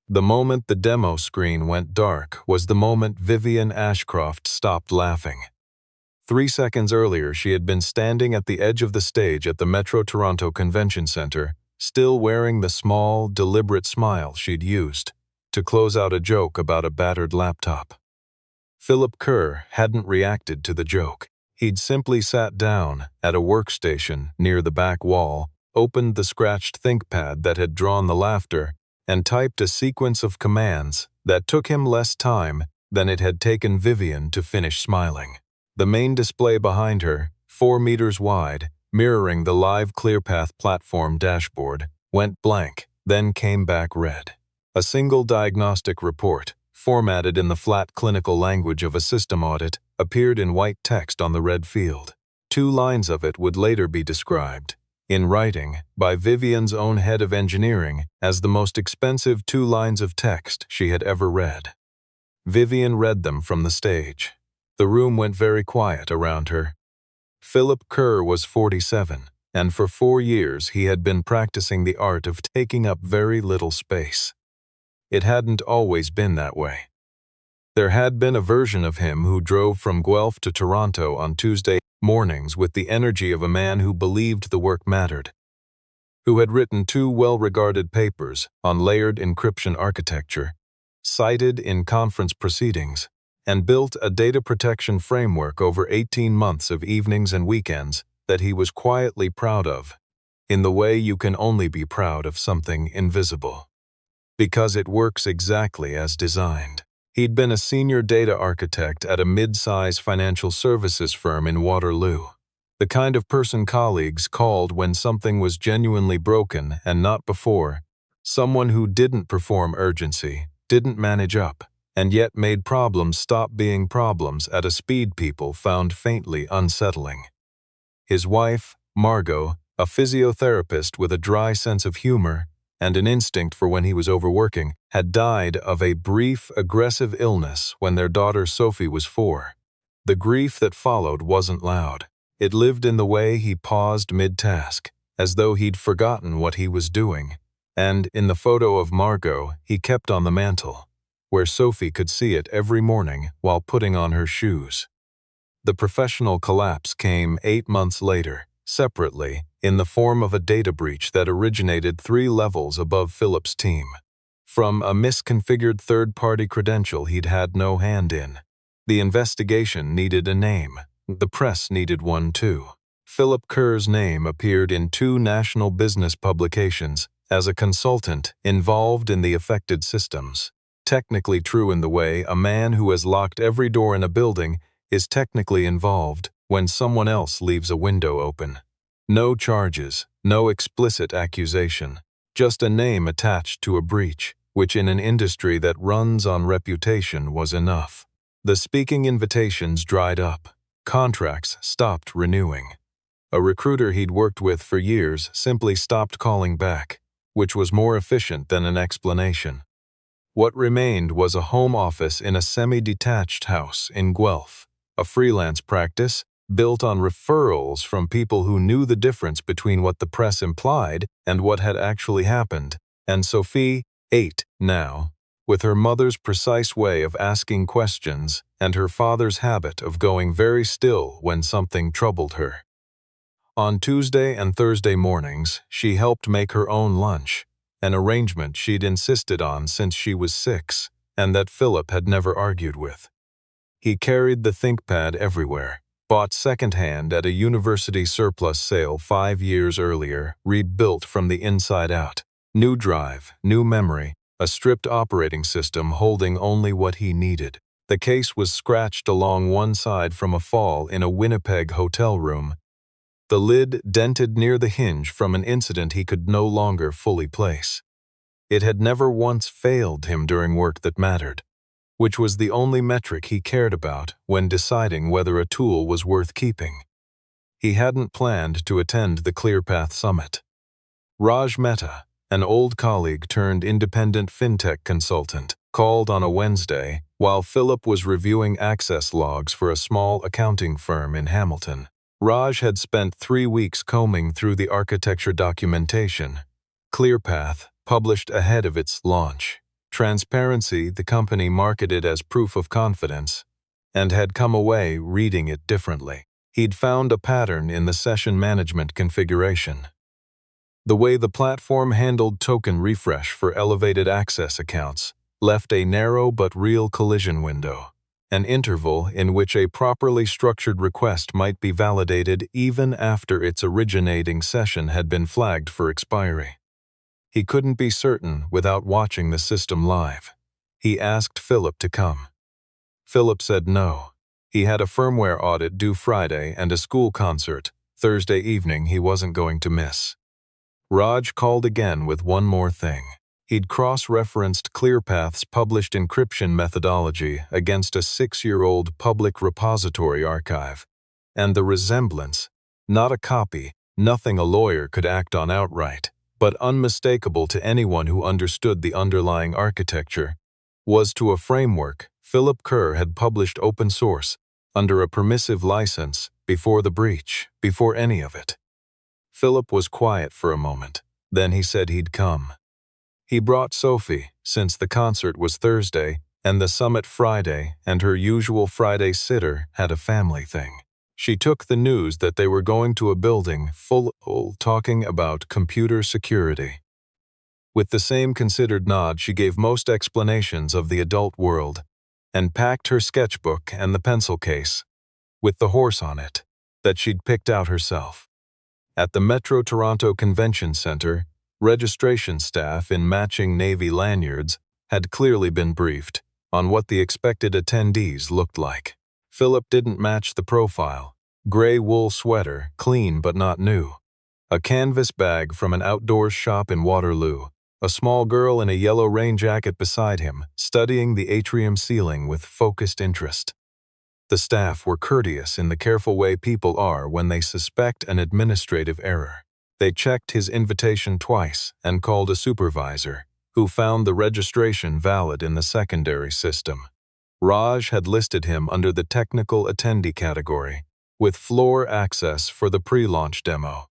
The moment the demo screen went dark was the moment Vivian Ashcroft stopped laughing. 3 seconds earlier, she had been standing at the edge of the stage at the Metro Toronto Convention Centre, still wearing the small, deliberate smile she'd used to close out a joke about a battered laptop. Philip Kerr hadn't reacted to the joke. He'd simply sat down at a workstation near the back wall, opened the scratched ThinkPad that had drawn the laughter, and typed a sequence of commands that took him less time than it had taken Vivian to finish smiling. The main display behind her, 4 meters wide, mirroring the live ClearPath platform dashboard, went blank, then came back red. A single diagnostic report, formatted in the flat clinical language of a system audit, appeared in white text on the red field. 2 lines of it would later be described, in writing, by Vivian's own head of engineering, as the most expensive 2 lines of text she had ever read. Vivian read them from the stage. The room went very quiet around her. Philip Kerr was 47, and for 4 years he had been practicing the art of taking up very little space. It hadn't always been that way. There had been a version of him who drove from Guelph to Toronto on Tuesday mornings with the energy of a man who believed the work mattered, who had written 2 well-regarded papers on layered encryption architecture, cited in conference proceedings, and built a data protection framework over 18 months of evenings and weekends that he was quietly proud of, in the way you can only be proud of something invisible, because it works exactly as designed. He'd been a senior data architect at a mid-size financial services firm in Waterloo, the kind of person colleagues called when something was genuinely broken and not before, someone who didn't perform urgency, didn't manage up, and yet made problems stop being problems at a speed people found faintly unsettling. His wife, Margot, a physiotherapist with a dry sense of humor and an instinct for when he was overworking, had died of a brief, aggressive illness when their daughter Sophie was 4. The grief that followed wasn't loud. It lived in the way he paused mid-task, as though he'd forgotten what he was doing, and in the photo of Margot he kept on the mantel, where Sophie could see it every morning while putting on her shoes. The professional collapse came 8 months later, separately, in the form of a data breach that originated 3 levels above Philip's team, from a misconfigured third-party credential he'd had no hand in. The investigation needed a name. The press needed one too. Philip Kerr's name appeared in 2 national business publications as a consultant involved in the affected systems. Technically true in the way a man who has locked every door in a building is technically involved when someone else leaves a window open. No charges, no explicit accusation, just a name attached to a breach, which in an industry that runs on reputation was enough. The speaking invitations dried up. Contracts stopped renewing. A recruiter he'd worked with for years simply stopped calling back, which was more efficient than an explanation. What remained was a home office in a semi-detached house in Guelph, a freelance practice built on referrals from people who knew the difference between what the press implied and what had actually happened, and Sophie, 8 now, with her mother's precise way of asking questions and her father's habit of going very still when something troubled her. On Tuesday and Thursday mornings, she helped make her own lunch, an arrangement she'd insisted on since she was 6 and that Philip had never argued with. He carried the ThinkPad everywhere, bought second-hand at a university surplus sale 5 years earlier, rebuilt from the inside out. New drive, new memory, a stripped operating system holding only what he needed. The case was scratched along one side from a fall in a Winnipeg hotel room, the lid dented near the hinge from an incident he could no longer fully place. It had never once failed him during work that mattered, which was the only metric he cared about when deciding whether a tool was worth keeping. He hadn't planned to attend the ClearPath Summit. Raj Mehta, an old colleague turned independent fintech consultant, called on a Wednesday while Philip was reviewing access logs for a small accounting firm in Hamilton. Raj had spent 3 weeks combing through the architecture documentation. ClearPath, published ahead of its launch, Transparency the company marketed as proof of confidence, and had come away reading it differently. He'd found a pattern in the session management configuration. The way the platform handled token refresh for elevated access accounts left a narrow but real collision window, an interval in which a properly structured request might be validated even after its originating session had been flagged for expiry. He couldn't be certain without watching the system live. He asked Philip to come. Philip said no. He had a firmware audit due Friday and a school concert Thursday evening he wasn't going to miss. Raj called again with one more thing. He'd cross-referenced ClearPath's published encryption methodology against a 6-year-old public repository archive, and the resemblance, not a copy, nothing a lawyer could act on outright, but unmistakable to anyone who understood the underlying architecture, was to a framework Philip Kerr had published open source under a permissive license before the breach, before any of it. Philip was quiet for a moment, then he said he'd come. He brought Sophie, since the concert was Thursday and the summit Friday, and her usual Friday sitter had a family thing. She took the news that they were going to a building full talking about computer security. With the same considered nod she gave most explanations of the adult world, and packed her sketchbook and the pencil case, with the horse on it, that she'd picked out herself. At the Metro Toronto Convention Centre, registration staff in matching navy lanyards had clearly been briefed on what the expected attendees looked like. Philip didn't match the profile. Gray wool sweater, clean but not new. A canvas bag from an outdoors shop in Waterloo. A small girl in a yellow rain jacket beside him, studying the atrium ceiling with focused interest. The staff were courteous in the careful way people are when they suspect an administrative error. They checked his invitation twice and called a supervisor, who found the registration valid in the secondary system. Raj had listed him under the technical attendee category, with floor access for the pre-launch demo.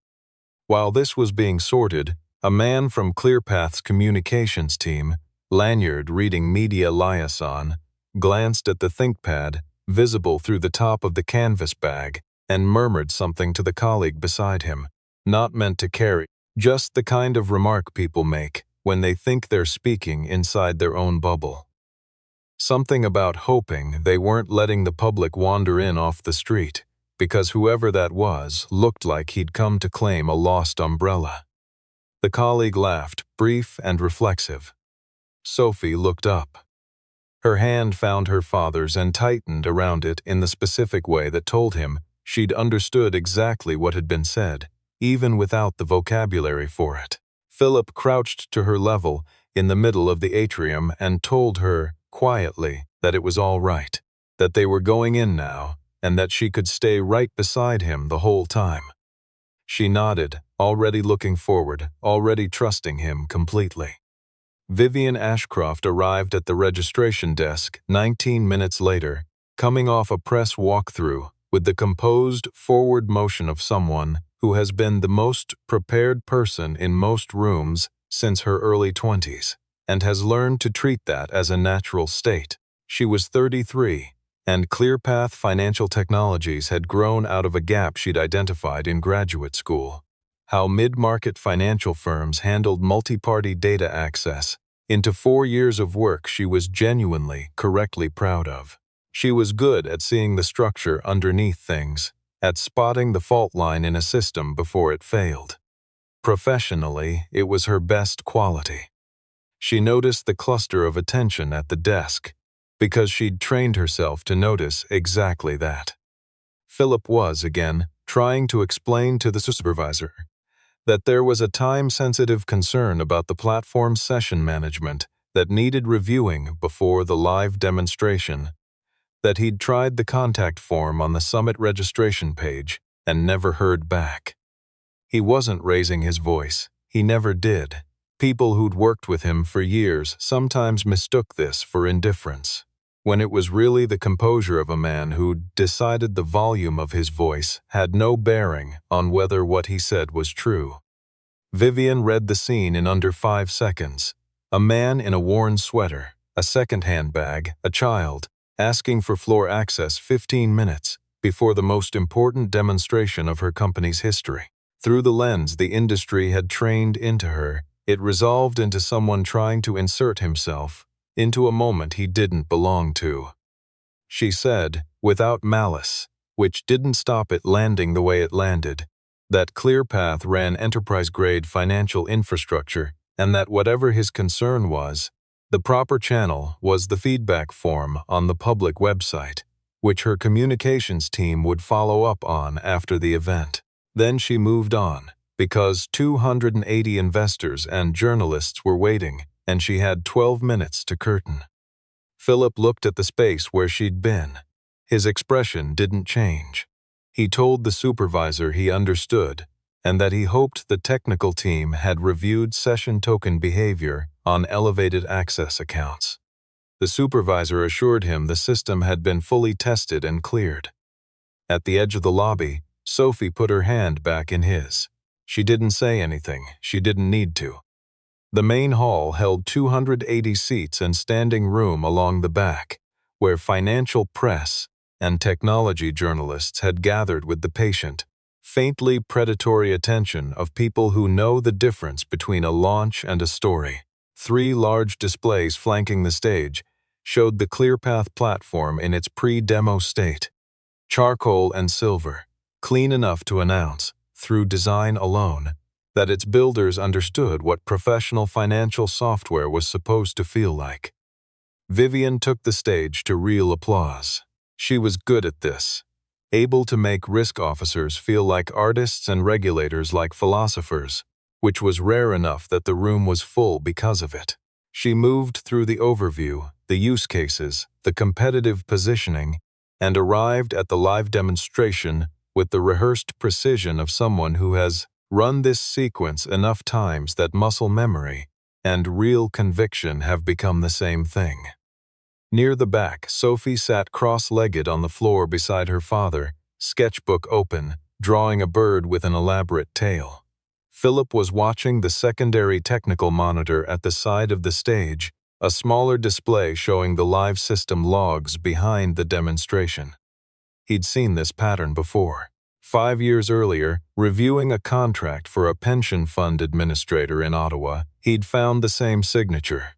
While this was being sorted, a man from ClearPath's communications team, lanyard reading Media Liaison, glanced at the ThinkPad, visible through the top of the canvas bag, and murmured something to the colleague beside him, not meant to carry, just the kind of remark people make when they think they're speaking inside their own bubble. Something about hoping they weren't letting the public wander in off the street, because whoever that was looked like he'd come to claim a lost umbrella. The colleague laughed, brief and reflexive. Sophie looked up. Her hand found her father's and tightened around it in the specific way that told him she'd understood exactly what had been said, even without the vocabulary for it. Philip crouched to her level in the middle of the atrium and told her, quietly, that it was all right, that they were going in now, and that she could stay right beside him the whole time. She nodded, already looking forward, already trusting him completely. Vivian Ashcroft arrived at the registration desk 19 minutes later, coming off a press walkthrough with the composed forward motion of someone who has been the most prepared person in most rooms since her early 20s, and has learned to treat that as a natural state. She was 33, and ClearPath Financial Technologies had grown out of a gap she'd identified in graduate school. How mid-market financial firms handled multi-party data access into 4 years of work she was genuinely, correctly proud of. She was good at seeing the structure underneath things, at spotting the fault line in a system before it failed. Professionally, it was her best quality. She noticed the cluster of attention at the desk, because she'd trained herself to notice exactly that. Philip was, again, trying to explain to the supervisor that there was a time-sensitive concern about the platform's session management that needed reviewing before the live demonstration, that he'd tried the contact form on the summit registration page and never heard back. He wasn't raising his voice. He never did. People who'd worked with him for years sometimes mistook this for indifference, when it was really the composure of a man who'd decided the volume of his voice had no bearing on whether what he said was true. Vivian read the scene in under 5 seconds, A man in a worn sweater, a second-hand bag, a child, asking for floor access 15 minutes before the most important demonstration of her company's history. Through the lens the industry had trained into her, it resolved into someone trying to insert himself into a moment he didn't belong to. She said, without malice, which didn't stop it landing the way it landed, that ClearPath ran enterprise-grade financial infrastructure and that whatever his concern was, the proper channel was the feedback form on the public website, which her communications team would follow up on after the event. Then she moved on, because 280 investors and journalists were waiting, and she had 12 minutes to curtain. Philip looked at the space where she'd been. His expression didn't change. He told the supervisor he understood, and that he hoped the technical team had reviewed session token behavior on elevated access accounts. The supervisor assured him the system had been fully tested and cleared. At the edge of the lobby, Sophie put her hand back in his. She didn't say anything. She didn't need to. The main hall held 280 seats and standing room along the back, where financial press and technology journalists had gathered with the patient, faintly predatory attention of people who know the difference between a launch and a story. 3 large displays flanking the stage showed the ClearPath platform in its pre-demo state. Charcoal and silver, clean enough to announce, through design alone, that its builders understood what professional financial software was supposed to feel like. Vivian took the stage to real applause. She was good at this, able to make risk officers feel like artists and regulators like philosophers, which was rare enough that the room was full because of it. She moved through the overview, the use cases, the competitive positioning, and arrived at the live demonstration with the rehearsed precision of someone who has run this sequence enough times that muscle memory and real conviction have become the same thing. Near the back, Sophie sat cross-legged on the floor beside her father, sketchbook open, drawing a bird with an elaborate tail. Philip was watching the secondary technical monitor at the side of the stage, a smaller display showing the live system logs behind the demonstration. He'd seen this pattern before. 5 years earlier, reviewing a contract for a pension fund administrator in Ottawa, he'd found the same signature.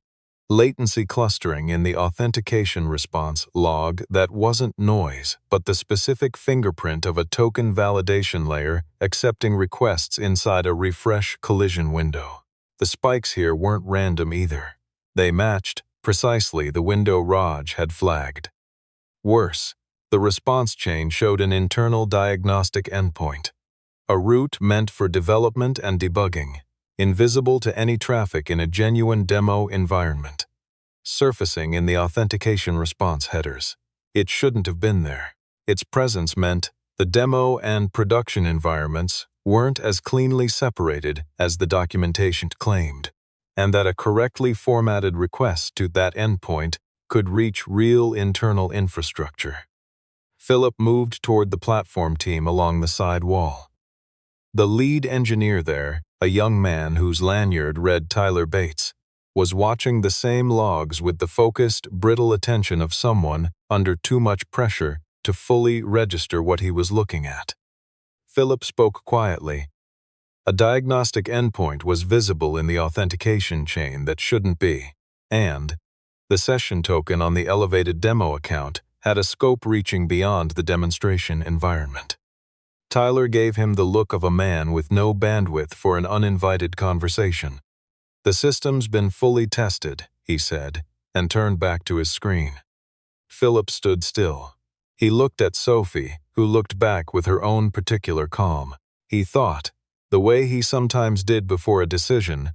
Latency clustering in the authentication response log that wasn't noise, but the specific fingerprint of a token validation layer accepting requests inside a refresh collision window. The spikes here weren't random either. They matched precisely the window Raj had flagged. Worse, the response chain showed an internal diagnostic endpoint, a route meant for development and debugging, invisible to any traffic in a genuine demo environment, surfacing in the authentication response headers. It shouldn't have been there. Its presence meant the demo and production environments weren't as cleanly separated as the documentation claimed, and that a correctly formatted request to that endpoint could reach real internal infrastructure. Philip moved toward the platform team along the side wall. The lead engineer there, a young man whose lanyard read Tyler Bates, was watching the same logs with the focused, brittle attention of someone under too much pressure to fully register what he was looking at. Philip spoke quietly. A diagnostic endpoint was visible in the authentication chain that shouldn't be, and the session token on the elevated demo account had a scope reaching beyond the demonstration environment. Tyler gave him the look of a man with no bandwidth for an uninvited conversation. "The system's been fully tested," he said, and turned back to his screen. Philip stood still. He looked at Sophie, who looked back with her own particular calm. He thought, the way he sometimes did before a decision,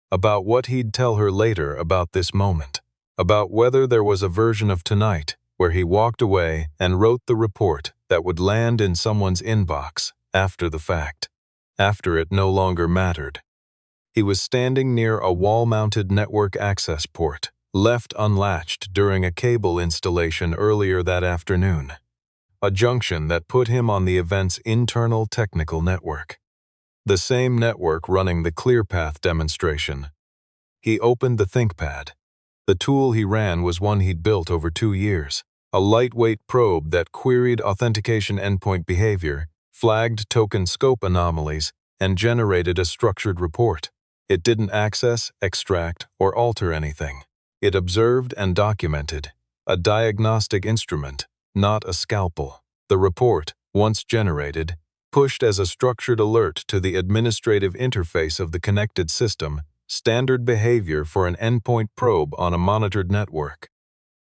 about what he'd tell her later about this moment, about whether there was a version of tonight where he walked away and wrote the report that would land in someone's inbox after the fact, after it no longer mattered. He was standing near a wall-mounted network access port, left unlatched during a cable installation earlier that afternoon, a junction that put him on the event's internal technical network, the same network running the ClearPath demonstration. He opened the ThinkPad. The tool he ran was one he'd built over 2 years, a lightweight probe that queried authentication endpoint behavior, flagged token scope anomalies, and generated a structured report. It didn't access, extract, or alter anything. It observed and documented, a diagnostic instrument, not a scalpel. The report, once generated, pushed as a structured alert to the administrative interface of the connected system, standard behavior for an endpoint probe on a monitored network.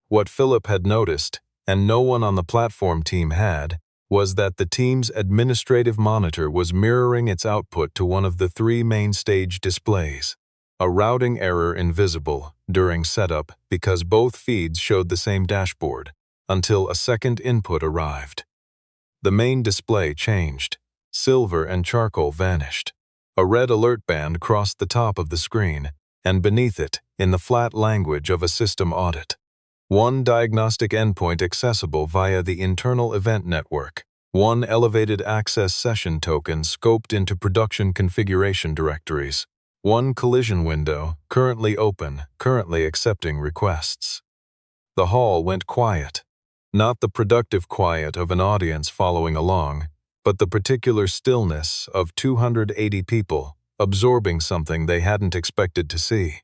What Philip had noticed, and no one on the platform team had, was that the team's administrative monitor was mirroring its output to one of the 3 main stage displays. A routing error invisible during setup because both feeds showed the same dashboard, until a second input arrived. The main display changed. Silver and charcoal vanished. A red alert band crossed the top of the screen, and beneath it, in the flat language of a system audit, one diagnostic endpoint accessible via the internal event network, one elevated access session token scoped into production configuration directories, one collision window, currently open, currently accepting requests. The hall went quiet. Not the productive quiet of an audience following along, but the particular stillness of 280 people absorbing something they hadn't expected to see.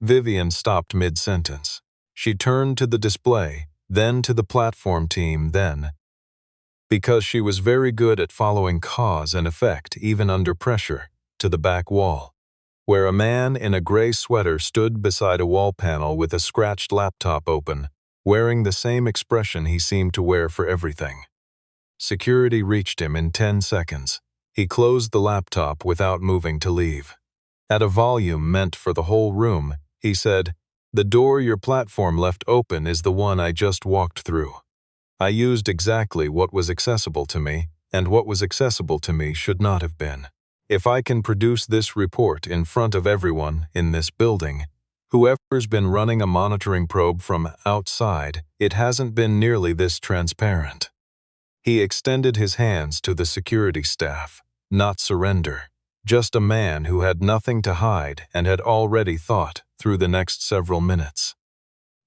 Vivian stopped mid-sentence. She turned to the display, then to the platform team, then, because she was very good at following cause and effect even under pressure, to the back wall, where a man in a gray sweater stood beside a wall panel with a scratched laptop open, wearing the same expression he seemed to wear for everything. Security reached him in 10 seconds. He closed the laptop without moving to leave. At a volume meant for the whole room, he said, "The door your platform left open is the one I just walked through. I used exactly what was accessible to me, and what was accessible to me should not have been. If I can produce this report in front of everyone in this building, whoever's been running a monitoring probe from outside, it hasn't been nearly this transparent." He extended his hands to the security staff, not surrender, just a man who had nothing to hide and had already thought through the next several minutes.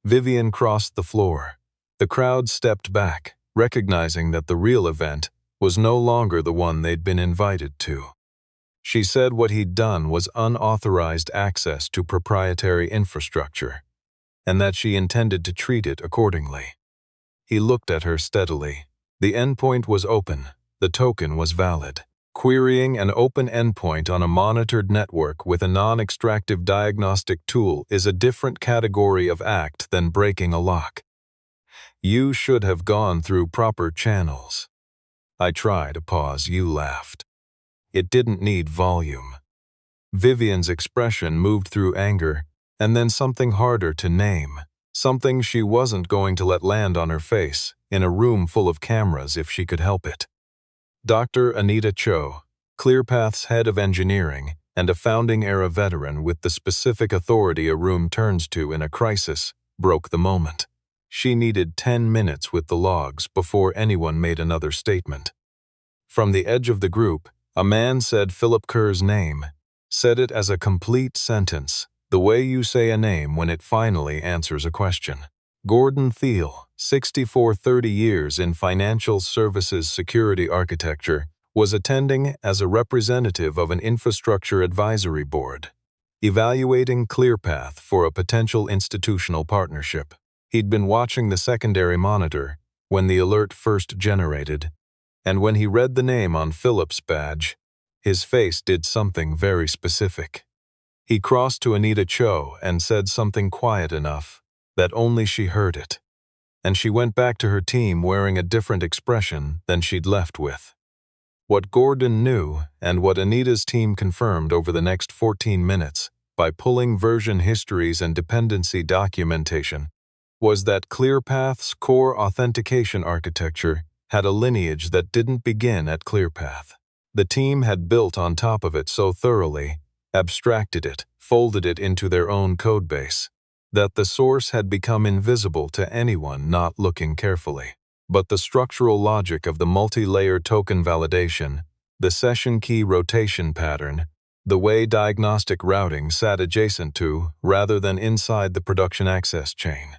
Vivian crossed the floor. The crowd stepped back, recognizing that the real event was no longer the one they'd been invited to. She said what he'd done was unauthorized access to proprietary infrastructure, and that she intended to treat it accordingly. He looked at her steadily. The endpoint was open. The token was valid. Querying an open endpoint on a monitored network with a non-extractive diagnostic tool is a different category of act than breaking a lock. You should have gone through proper channels. I tried a pause. You laughed. It didn't need volume. Vivian's expression moved through anger, and then something harder to name, something she wasn't going to let land on her face in a room full of cameras if she could help it. Dr. Anita Cho, ClearPath's head of engineering and a founding-era veteran with the specific authority a room turns to in a crisis, broke the moment. She needed 10 minutes with the logs before anyone made another statement. From the edge of the group, a man said Philip Kerr's name, said it as a complete sentence, the way you say a name when it finally answers a question. Gordon Thiel, 64, 30 years in financial services security architecture, was attending as a representative of an infrastructure advisory board, evaluating ClearPath for a potential institutional partnership. He'd been watching the secondary monitor when the alert first generated, and when he read the name on Philip's badge, his face did something very specific. He crossed to Anita Cho and said something quiet enough that only she heard it, and she went back to her team wearing a different expression than she'd left with. What Gordon knew, and what Anita's team confirmed over the next 14 minutes by pulling version histories and dependency documentation, was that ClearPath's core authentication architecture had a lineage that didn't begin at ClearPath. The team had built on top of it so thoroughly, abstracted it, folded it into their own codebase, that the source had become invisible to anyone not looking carefully. But the structural logic of the multi-layer token validation, the session key rotation pattern, the way diagnostic routing sat adjacent to, rather than inside the production access chain.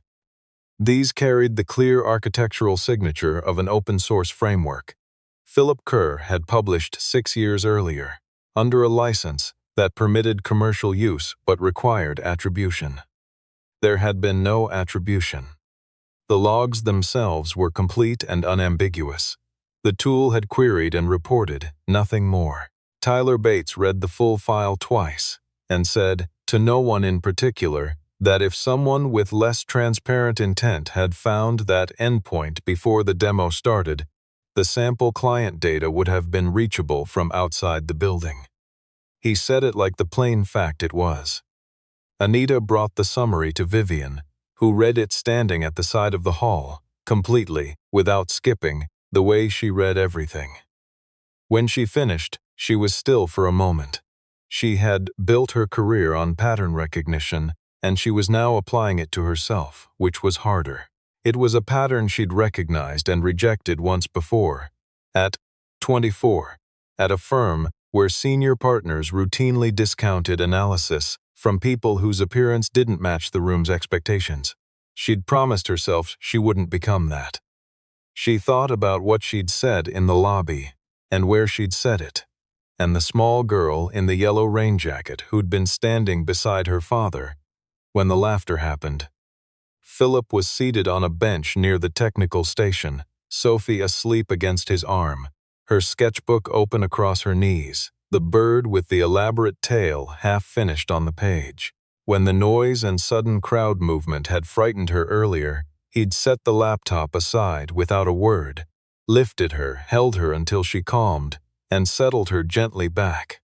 These carried the clear architectural signature of an open-source framework. Philip Kerr had published 6 years earlier, under a license that permitted commercial use but required attribution. There had been no attribution. The logs themselves were complete and unambiguous. The tool had queried and reported, nothing more. Tyler Bates read the full file twice and said, to no one in particular, that if someone with less transparent intent had found that endpoint before the demo started, the sample client data would have been reachable from outside the building. He said it like the plain fact it was. Anita brought the summary to Vivian, who read it standing at the side of the hall, completely, without skipping, the way she read everything. When she finished, she was still for a moment. She had built her career on pattern recognition, and she was now applying it to herself, which was harder. It was a pattern she'd recognized and rejected once before. At 24, at a firm where senior partners routinely discounted analysis from people whose appearance didn't match the room's expectations. She'd promised herself she wouldn't become that. She thought about what she'd said in the lobby, and where she'd said it, and the small girl in the yellow rain jacket who'd been standing beside her father when the laughter happened. Philip was seated on a bench near the technical station, Sophie asleep against his arm, her sketchbook open across her knees, the bird with the elaborate tail half finished on the page. When the noise and sudden crowd movement had frightened her earlier, he'd set the laptop aside without a word, lifted her, held her until she calmed, and settled her gently back,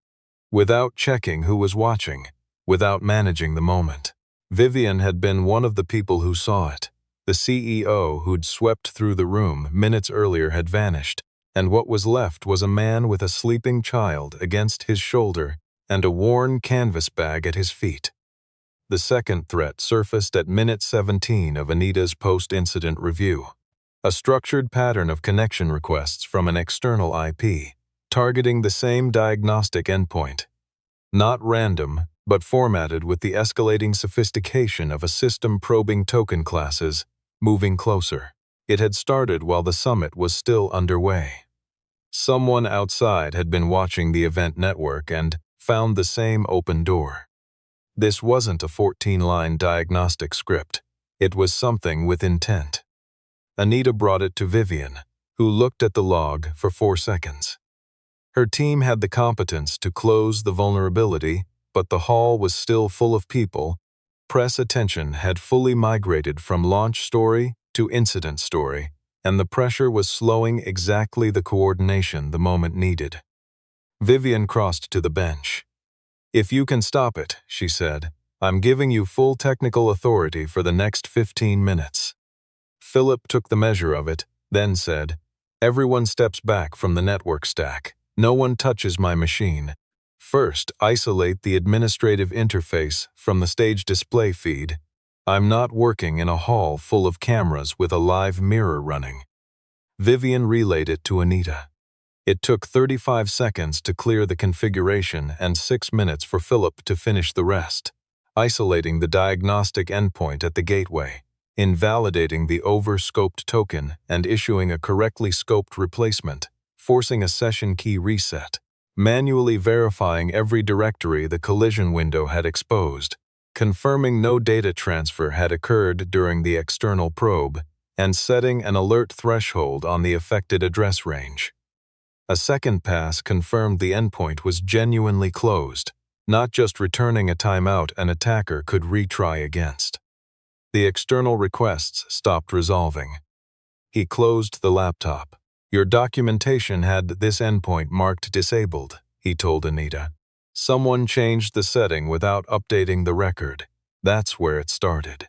without checking who was watching, without managing the moment. Vivian had been one of the people who saw it. The CEO who'd swept through the room minutes earlier had vanished, and what was left was a man with a sleeping child against his shoulder and a worn canvas bag at his feet. The second threat surfaced at minute 17 of Anita's post-incident review. A structured pattern of connection requests from an external IP, targeting the same diagnostic endpoint. Not random, but formatted with the escalating sophistication of a system probing token classes, moving closer. It had started while the summit was still underway. Someone outside had been watching the event network and found the same open door. This wasn't a 14-line diagnostic script. It was something with intent. Anita brought it to Vivian, who looked at the log for 4 seconds. Her team had the competence to close the vulnerability, but the hall was still full of people. Press attention had fully migrated from launch story to incident story, and the pressure was slowing exactly the coordination the moment needed. Vivian crossed to the bench. "If you can stop it," she said, "I'm giving you full technical authority for the next 15 minutes. Philip took the measure of it, then said, "Everyone steps back from the network stack. No one touches my machine. First, isolate the administrative interface from the stage display feed. I'm not working in a hall full of cameras with a live mirror running." Vivian relayed it to Anita. It took 35 seconds to clear the configuration and 6 minutes for Philip to finish the rest, isolating the diagnostic endpoint at the gateway, invalidating the over-scoped token and issuing a correctly scoped replacement, forcing a session key reset, manually verifying every directory the collision window had exposed, confirming no data transfer had occurred during the external probe, and setting an alert threshold on the affected address range. A second pass confirmed the endpoint was genuinely closed, not just returning a timeout an attacker could retry against. The external requests stopped resolving. He closed the laptop. "Your documentation had this endpoint marked disabled," he told Anita. "Someone changed the setting without updating the record. That's where it started."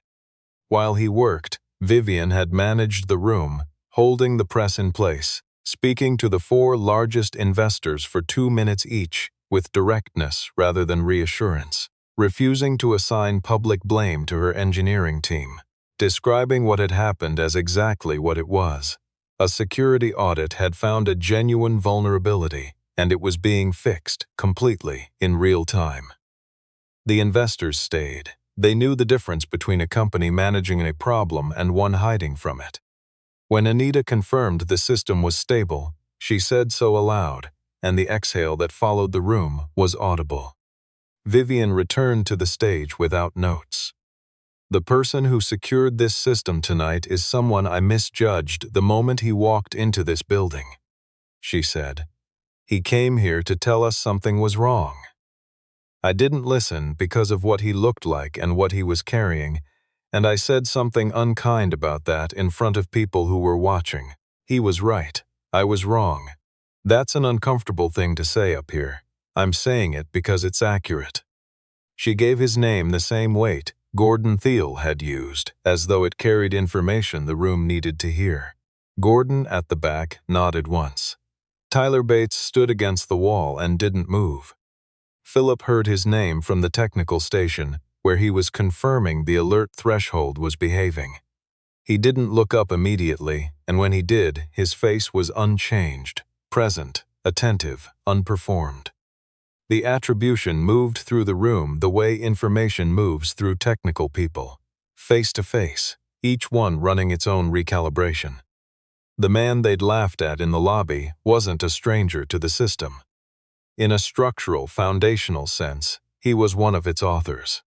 While he worked, Vivian had managed the room, holding the press in place, speaking to the 4 largest investors for 2 minutes each, with directness rather than reassurance, refusing to assign public blame to her engineering team, describing what had happened as exactly what it was. A security audit had found a genuine vulnerability, and it was being fixed completely in real time. The investors stayed. They knew the difference between a company managing a problem and one hiding from it. When Anita confirmed the system was stable, she said so aloud, and the exhale that followed the room was audible. Vivian returned to the stage without notes. The person who secured this system tonight is someone I misjudged the moment he walked into this building, she said. He came here to tell us something was wrong. I didn't listen because of what he looked like and what he was carrying, and I said something unkind about that in front of people who were watching. He was right. I was wrong. That's an uncomfortable thing to say up here. I'm saying it because it's accurate. She gave his name the same weight Gordon Thiel had used, as though it carried information the room needed to hear. Gordon, at the back, nodded once. Tyler Bates stood against the wall and didn't move. Philip heard his name from the technical station, where he was confirming the alert threshold was behaving. He didn't look up immediately, and when he did, his face was unchanged, present, attentive, unperformed. The attribution moved through the room the way information moves through technical people, face to face, each one running its own recalibration. The man they'd laughed at in the lobby wasn't a stranger to the system. In a structural, foundational sense, he was one of its authors.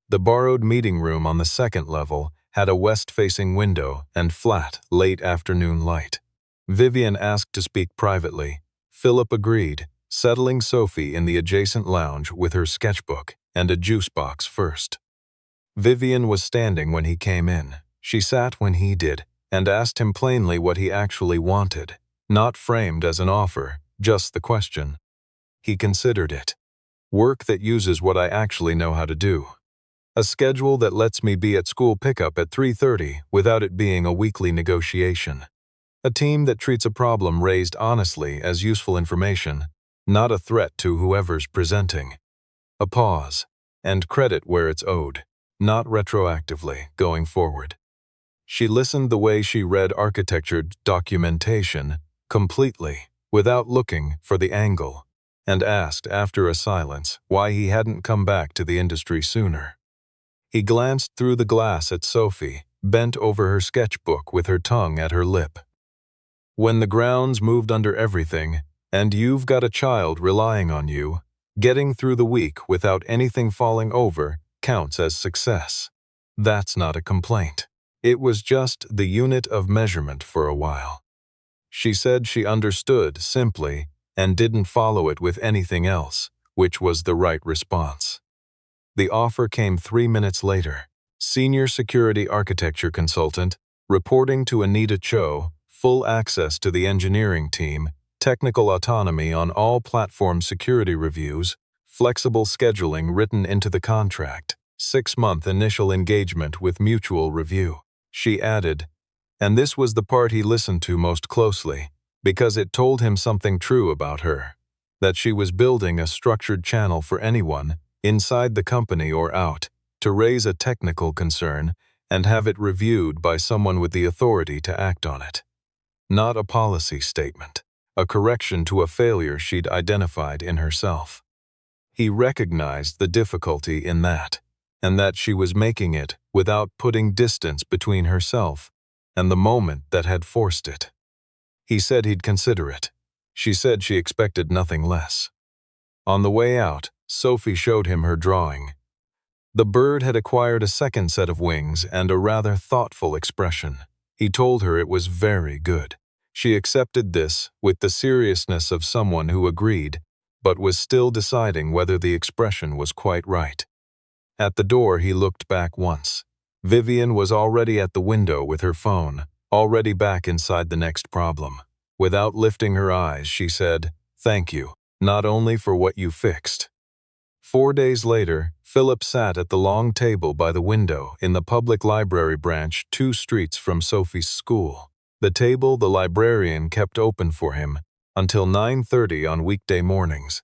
The borrowed meeting room on the second level had a west-facing window and flat, late-afternoon light. Vivian asked to speak privately. Philip agreed, settling Sophie in the adjacent lounge with her sketchbook and a juice box first. Vivian was standing when he came in. She sat when he did and asked him plainly what he actually wanted, not framed as an offer, just the question. He considered it. Work that uses what I actually know how to do. A schedule that lets me be at school pickup at 3:30 without it being a weekly negotiation. A team that treats a problem raised honestly as useful information, not a threat to whoever's presenting. A pause, and credit where it's owed, not retroactively going forward. She listened the way she read architecture documentation, completely, without looking for the angle, and asked after a silence why he hadn't come back to the industry sooner. He glanced through the glass at Sophie, bent over her sketchbook with her tongue at her lip. When the grounds moved under everything, and you've got a child relying on you, getting through the week without anything falling over counts as success. That's not a complaint. It was just the unit of measurement for a while. She said she understood simply and didn't follow it with anything else, which was the right response. The offer came 3 minutes later. Senior security architecture consultant, reporting to Anita Cho, full access to the engineering team, technical autonomy on all platform security reviews, flexible scheduling written into the contract, 6-month initial engagement with mutual review. She added, and this was the part he listened to most closely, because it told him something true about her, that she was building a structured channel for anyone, inside the company or out, to raise a technical concern and have it reviewed by someone with the authority to act on it. Not a policy statement, a correction to a failure she'd identified in herself. He recognized the difficulty in that, and that she was making it without putting distance between herself and the moment that had forced it. He said he'd consider it. She said she expected nothing less. On the way out, Sophie showed him her drawing. The bird had acquired a second set of wings and a rather thoughtful expression. He told her it was very good. She accepted this with the seriousness of someone who agreed, but was still deciding whether the expression was quite right. At the door, he looked back once. Vivian was already at the window with her phone, already back inside the next problem. Without lifting her eyes, she said, "Thank you, not only for what you fixed." 4 days later, Philip sat at the long table by the window in the public library branch 2 streets from Sophie's school. The table the librarian kept open for him until 9:30 on weekday mornings,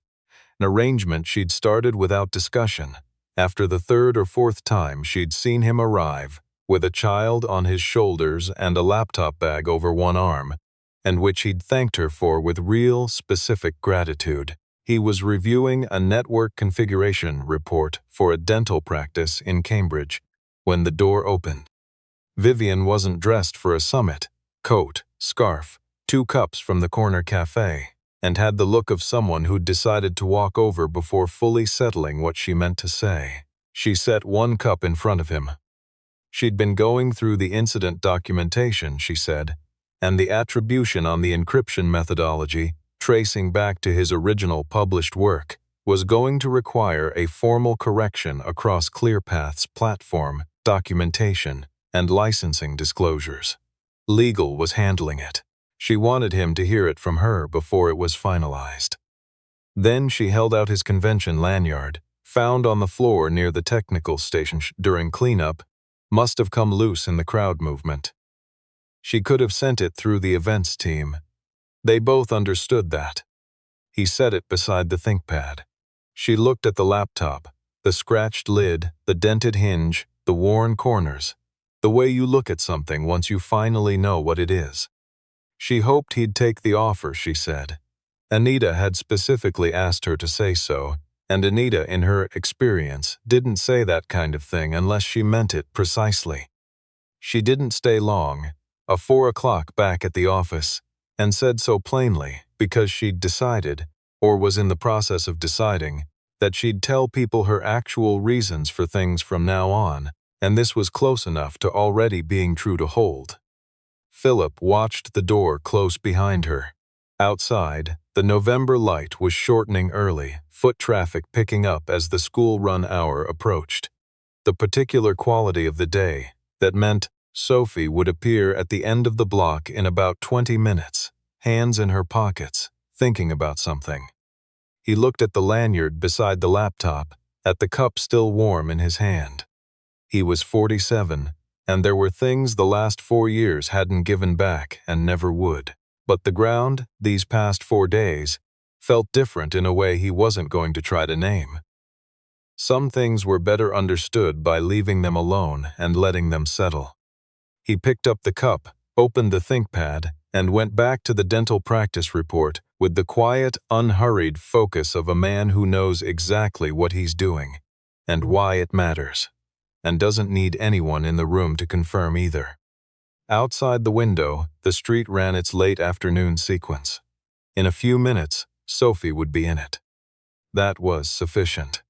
an arrangement she'd started without discussion. After the 3rd or 4th time she'd seen him arrive, with a child on his shoulders and a laptop bag over one arm, and which he'd thanked her for with real, specific gratitude. He was reviewing a network configuration report for a dental practice in Cambridge when the door opened. Vivian wasn't dressed for a summit. Coat, scarf, 2 cups from the corner cafe, and had the look of someone who'd decided to walk over before fully settling what she meant to say. She set 1 cup in front of him. She'd been going through the incident documentation, she said, and the attribution on the encryption methodology, tracing back to his original published work, was going to require a formal correction across ClearPath's platform, documentation, and licensing disclosures. Legal was handling it. She wanted him to hear it from her before it was finalized. Then she held out his convention lanyard, found on the floor near the technical station during cleanup, must have come loose in the crowd movement. She could have sent it through the events team. They both understood that. He set it beside the ThinkPad. She looked at the laptop, the scratched lid, the dented hinge, the worn corners, the way you look at something once you finally know what it is. She hoped he'd take the offer, she said. Anita had specifically asked her to say so, and Anita, in her experience, didn't say that kind of thing unless she meant it precisely. She didn't stay long, 4 o'clock back at the office, and said so plainly because she'd decided, or was in the process of deciding, that she'd tell people her actual reasons for things from now on, and this was close enough to already being true to hold. Philip watched the door close behind her. Outside, the November light was shortening early, foot traffic picking up as the school run hour approached. The particular quality of the day that meant Sophie would appear at the end of the block in about 20 minutes, hands in her pockets, thinking about something. He looked at the lanyard beside the laptop, at the cup still warm in his hand. He was 47, and there were things the last 4 years hadn't given back and never would. But the ground, these past 4 days, felt different in a way he wasn't going to try to name. Some things were better understood by leaving them alone and letting them settle. He picked up the cup, opened the ThinkPad, and went back to the dental practice report with the quiet, unhurried focus of a man who knows exactly what he's doing and why it matters, and doesn't need anyone in the room to confirm either. Outside the window, the street ran its late afternoon sequence. In a few minutes, Sophie would be in it. That was sufficient.